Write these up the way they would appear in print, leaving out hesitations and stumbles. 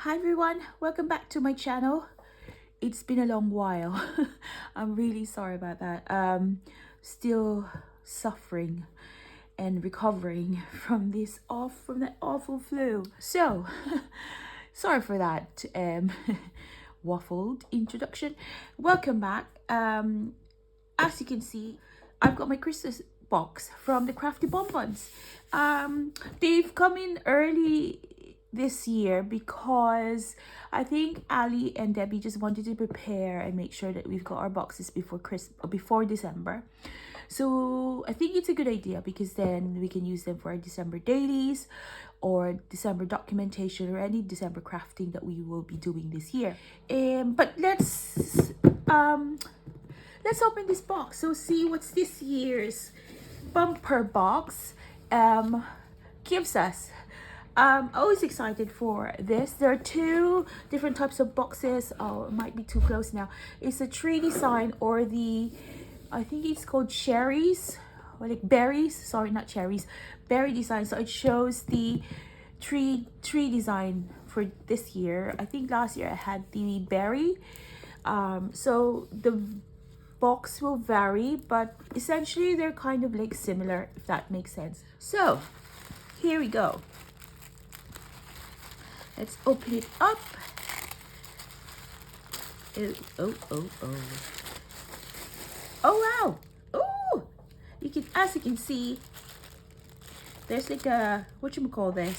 Hi everyone, welcome back to my channel. It's been a long while. I'm really sorry about that. Still suffering and recovering from that awful flu. So sorry for that waffled introduction. Welcome back. As you can see, I've got my Christmas box from the CraftyBonbons. They've come in early this year because I think Ali and Debbie just wanted to prepare and make sure that we've got our boxes before December. So I think it's a good idea because then we can use them for our December dailies or December documentation or any December crafting that we will be doing this year. But let's open this box. So see what's this year's bumper box gives us. Always excited for this. There are two different types of boxes. Oh, it might be too close now. It's a tree design or I think it's called cherries, or like berries. Sorry, not cherries, berry design. So it shows the tree design for this year. I think last year I had the berry. So the box will vary, but essentially they're kind of like similar, if that makes sense. So here we go. Let's open it up. Oh wow. Oh, as you can see, there's like a, what you call this?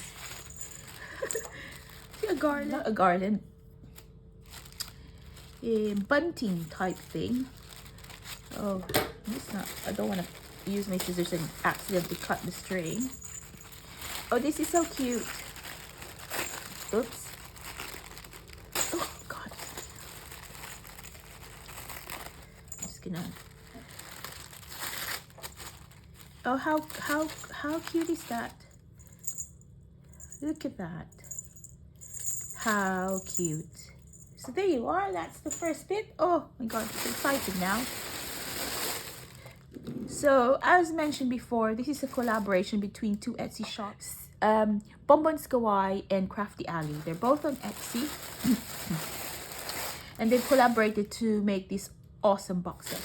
a garland, not a garland, a bunting type thing. Oh, it's not, I don't want to use my scissors and accidentally cut the string. Oh, this is so cute. Oops. Oh God. I'm just gonna. Oh, how cute is that? Look at that. How cute. So there you are. That's the first bit. Oh my God, it's exciting now. So as mentioned before, this is a collaboration between two Etsy shops. Bonbons Kawaii and Crafty Ali. They're both on Etsy. And they've collaborated to make these awesome boxes.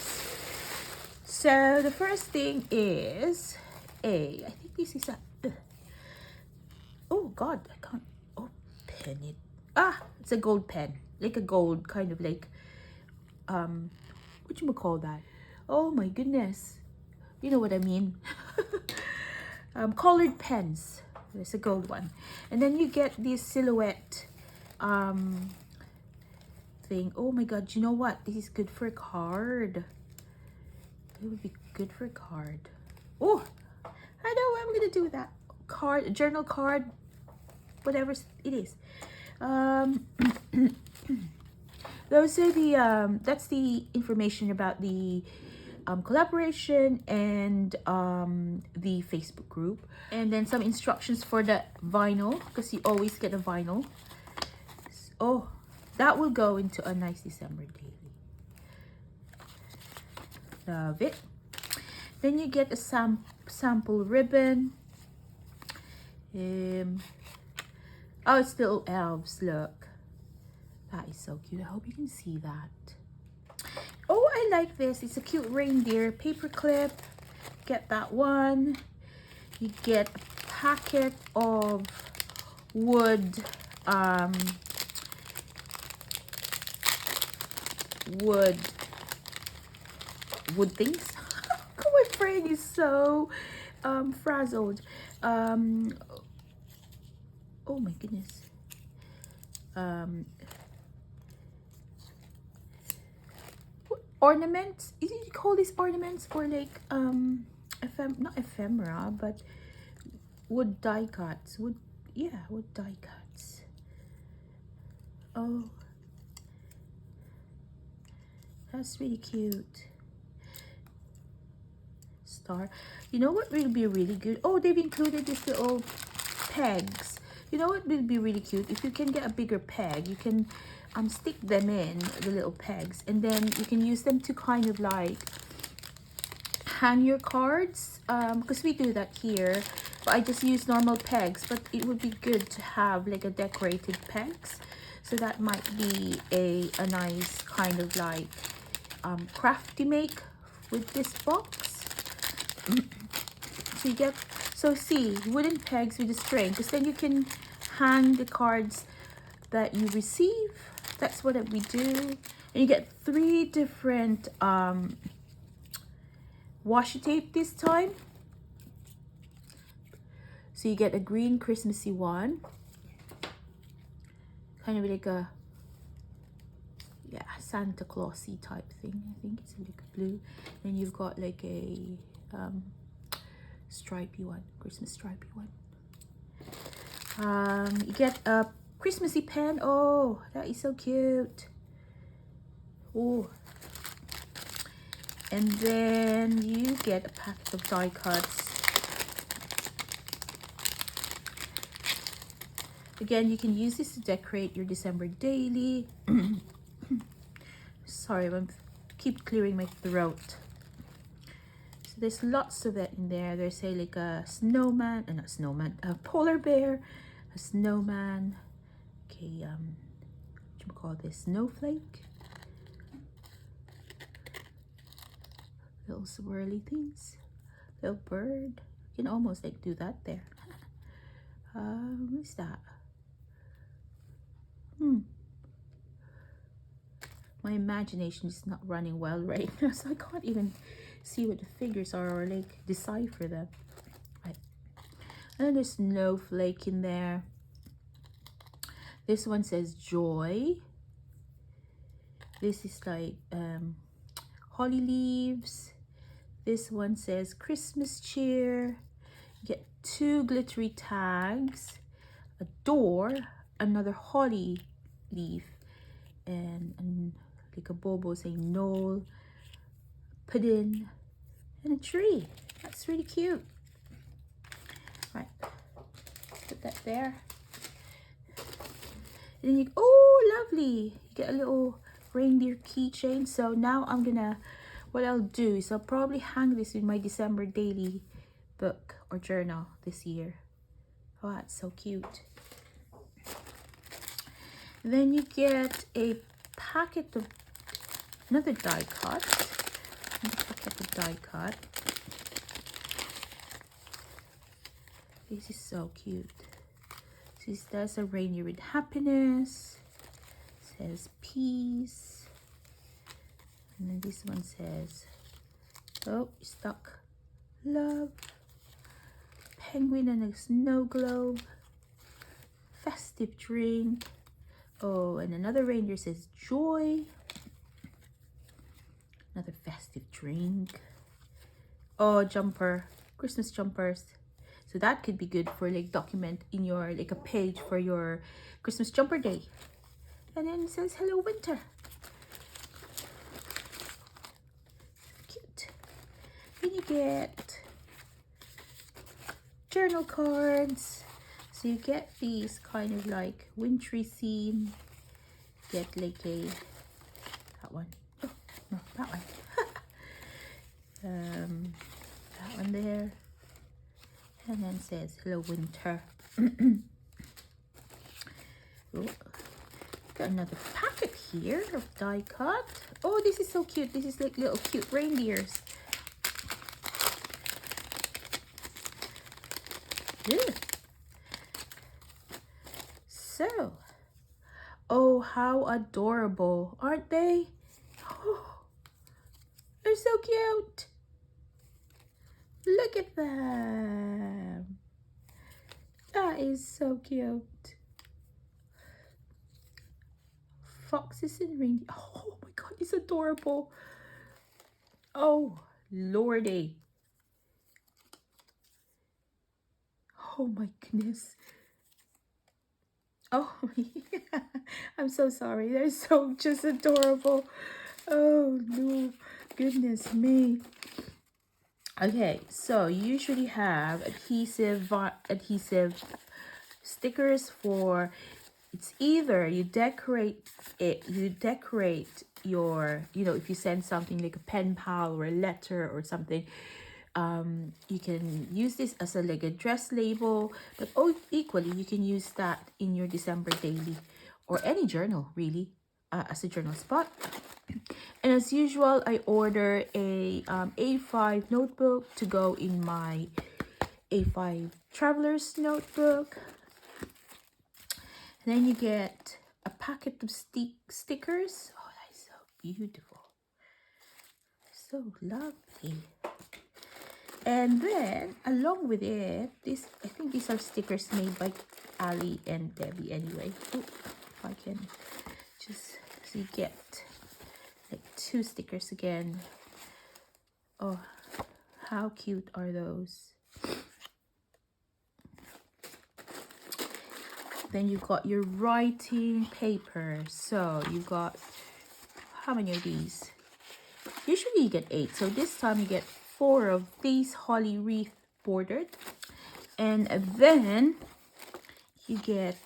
So the first thing is I think this is oh God, I can't open it. It's a gold pen. Like a gold, kind of like, what you call that? Oh my goodness. You know what I mean. Colored pens. There's a gold one. And then you get this silhouette thing. Oh my God, you know what? This is good for a card. It would be good for a card. Oh, I know what I'm gonna do with that. Card, journal card, whatever it is. Those are the that's the information about the collaboration and the Facebook group, and then some instructions for the vinyl, because you always get a vinyl. Oh, that will go into a nice December daily. Love it. Then you get a sample ribbon. Oh, it's little elves. Look, that is so cute. I hope you can see that. Oh, I like this. It's a cute reindeer paper clip. Get that one. You get a packet of wood things. My brain is so frazzled. Oh my goodness. Ornaments, is it call these ornaments, or like not ephemera, but wood die cuts, wood die cuts. Oh, that's really cute. Star. You know what will be really good? Oh, they've included these little pegs. You know what will be really cute? If you can get a bigger peg, you can stick them in, the little pegs, and then you can use them to kind of like hang your cards, because we do that here. but I just use normal pegs. But it would be good to have like a decorated pegs, so that might be a nice kind of like crafty make with this box. So you get, so see, wooden pegs with a string, because then you can hang the cards that you receive. That's what we do. And you get 3 different washi tape this time. So you get a green Christmassy one, kind of like a, yeah, Santa Clausy type thing. I think it's like a blue. Then you've got like a stripy one, Christmas stripy one. You get a Christmassy pen. Oh, that is so cute. Oh, and then you get a packet of die cuts. Again, you can use this to decorate your December daily. Sorry, I'm keep clearing my throat. So there's lots of it in there. There's say like a snowman, not snowman, a polar bear, a snowman. Okay, what do you call this? Snowflake. Little swirly things. Little bird. You can almost like do that there. What's that? My imagination is not running well right now, so I can't even see what the figures are or like decipher them. Right. And then there's snowflake in there. This one says joy. This is like holly leaves. This one says Christmas cheer. You get 2 glittery tags, a door, another holly leaf, and like a bobo saying Noel, pudding, and a tree. That's really cute. Right, put that there. And then you, oh, lovely, you get a little reindeer keychain. So now I'm gonna, what I'll do is I'll probably hang this in my December daily book or journal this year. Oh, that's so cute. Then you get a packet of another die cut. Another packet of die cut. This is so cute. This does a reindeer with happiness. It says peace. And then this one says, oh, stuck, love. Penguin and a snow globe. Festive drink. Oh, and another reindeer says joy. Another festive drink. Oh, jumper, Christmas jumpers. So that could be good for like document in your like a page for your Christmas jumper day. And then it says hello winter. Cute. Then you get journal cards. So you get these kind of like wintry theme. Get like a, that one. Oh, no, that one. That one there. And then says hello winter. Oh, got another packet here of die cut. Oh, this is so cute. This is like little cute reindeers. Yeah. So, oh, how adorable, aren't they? Oh, they're so cute. Look at them. That is so cute. Foxes and reindeer. Oh my god, it's adorable. Oh, lordy. Oh my goodness. Oh, yeah. I'm so sorry. They're so just adorable. Oh, no. Goodness me. Okay, so you usually have adhesive stickers for, it's either you decorate your, you know, if you send something like a pen pal or a letter or something, You can use this as a like a dress label, but equally you can use that in your December daily or any journal really, as a journal spot. And as usual, I order a A5 notebook to go in my A5 traveler's notebook. And then you get a packet of stickers. Oh, that is so beautiful. So lovely. And then along with it, I think these are stickers made by Ali and Debbie anyway. Ooh, if I can just, so you get like 2 stickers again. Oh, how cute are those? Then you got your writing paper. So you got, how many of these? Usually you get 8, so this time you get 4 of these holly wreath bordered. And then you get,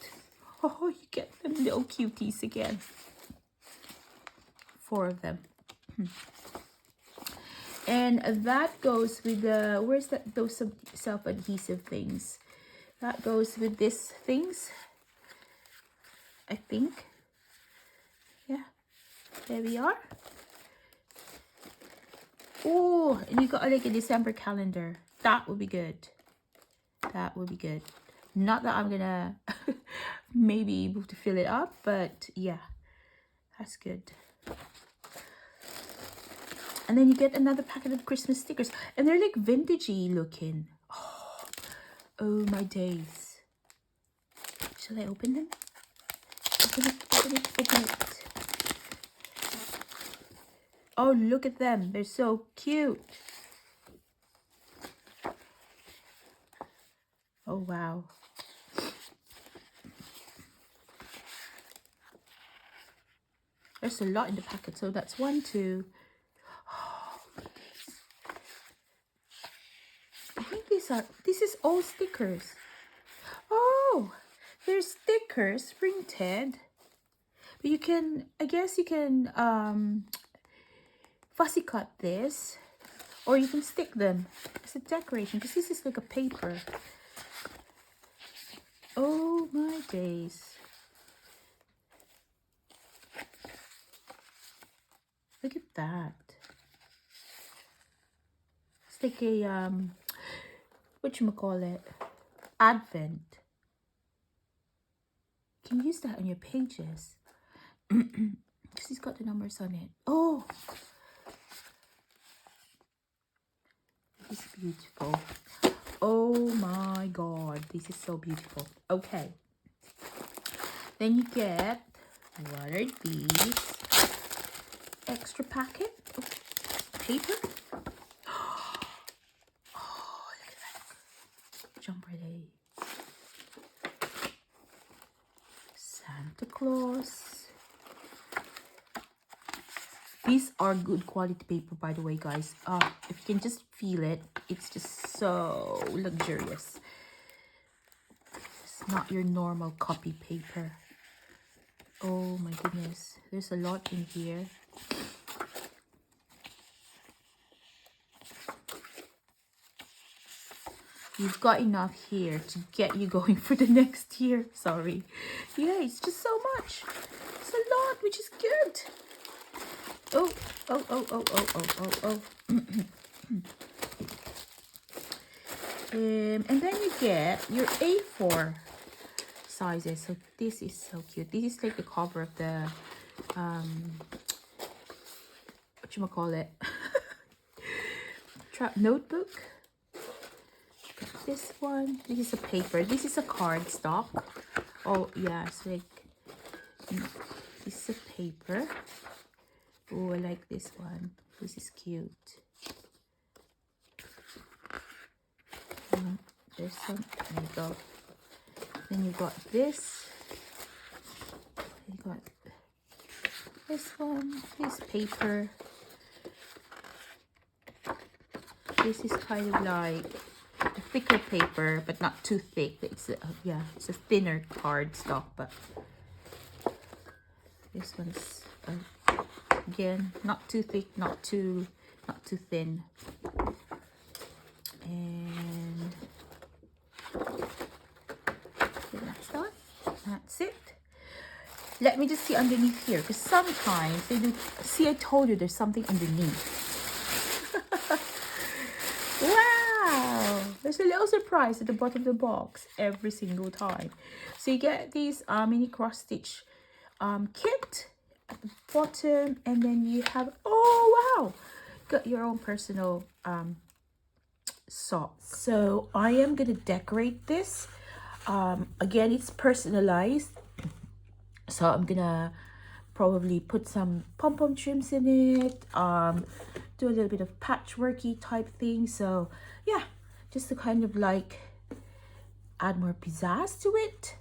oh, you get them little cuties again. 4 of them. And that goes with the, where's that, those self-adhesive things? That goes with these things, I think. Yeah, there we are. Oh, and you got like a December calendar. That would be good. That would be good. Not that I'm gonna maybe able to fill it up, but yeah, that's good. And then you get another packet of Christmas stickers, and they're like vintagey looking. Oh my days. Shall I open them? Open it, open it, open it. Oh, look at them. They're so cute. Oh, wow. There's a lot in the packet. So that's 1, 2. Oh, I think this is all stickers. Oh, there's stickers printed. But you can, I guess you can fussy cut this, or you can stick them as a decoration, because this is like a paper. Oh my days. Look at that. It's like a whatchamacallit, Advent. You can use that on your pages. Because it's got the numbers on it. Oh, this is beautiful. Oh my god, this is so beautiful. Okay, then you get, what are these? Extra packet of paper. Oh, look at that. Jump right in. Santa Claus. These are good quality paper, by the way, guys. If you can just feel it, it's just so luxurious. It's not your normal copy paper. Oh my goodness, there's a lot in here. You've got enough here to get you going for the next year. Sorry. Yeah, it's just so much. It's a lot, which is good. Oh, oh, oh, oh, oh, oh, oh, oh. And then you get your A4 sizes. So this is so cute. This is like the cover of the whatchamacallit, notebook. Got this one. This is a paper. This is a card stock. Oh yeah, it's like, this is a paper. Oh, I like this one. This is cute. There's some. There you go. Then you got this. You got this one. This paper. This is kind of like a thicker paper, but not too thick. It's yeah, it's a thinner card stock, but this one's again not too thick, not too thin. And that's done. That's it. Let me just see underneath here, because sometimes they do. See, I told you there's something underneath. Wow, there's a little surprise at the bottom of the box every single time. So you get these mini cross stitch kit at the bottom, and then you have, oh wow, got your own personal sock. So I am gonna decorate this. Again, it's personalized, so I'm gonna probably put some pom-pom trims in it, do a little bit of patchworky type thing. So yeah, just to kind of like add more pizzazz to it,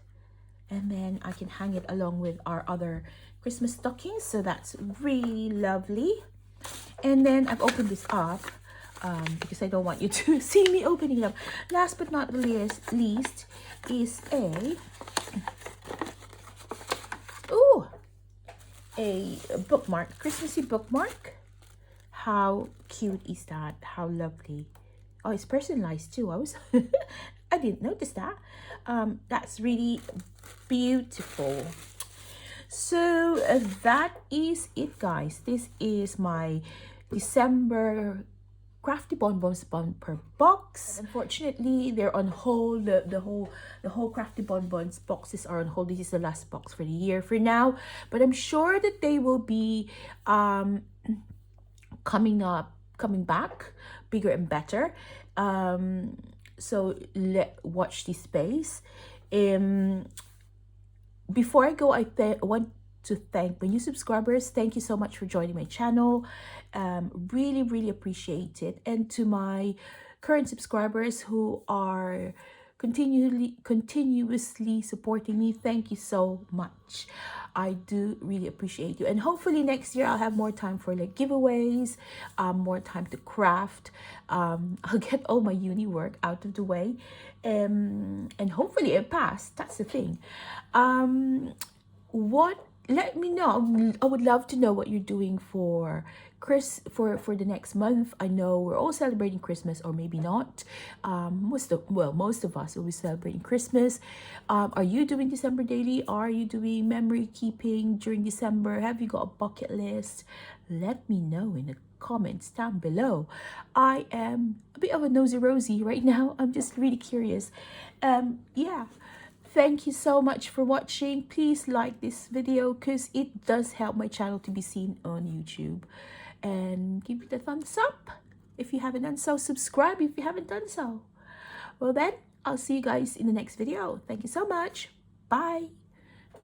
and then I can hang it along with our other Christmas stockings. So that's really lovely. And then I've opened this up because I don't want you to see me opening it up. Last but not least is a bookmark, Christmassy bookmark. How cute is that? How lovely. Oh, it's personalized too. I didn't notice that. That's really beautiful. So that is it, guys. This is my December Crafty Bonbons bumper box. Unfortunately, they're on hold. The whole Crafty Bonbons boxes are on hold. This is the last box for the year for now, but I'm sure that they will be coming back bigger and better. So watch this space. Before I go, I want to thank my new subscribers. Thank you so much for joining my channel. Really appreciate it. And to my current subscribers who are continuously supporting me, thank you so much. I do really appreciate you. And hopefully next year I'll have more time for like giveaways, more time to craft. I'll get all my uni work out of the way, and hopefully it passed. That's the thing. Let me know. I would love to know what you're doing for for the next month. I know we're all celebrating Christmas, or maybe not. Most of us will be celebrating Christmas. Are you doing December daily? Are you doing memory keeping during December? Have you got a bucket list? Let me know in the comments down below. I am a bit of a nosy Rosie right now. I'm just really curious. Yeah. Thank you so much for watching. Please like this video because it does help my channel to be seen on YouTube. And give it a thumbs up if you haven't done so. Subscribe if you haven't done so. Well then, I'll see you guys in the next video. Thank you so much. Bye.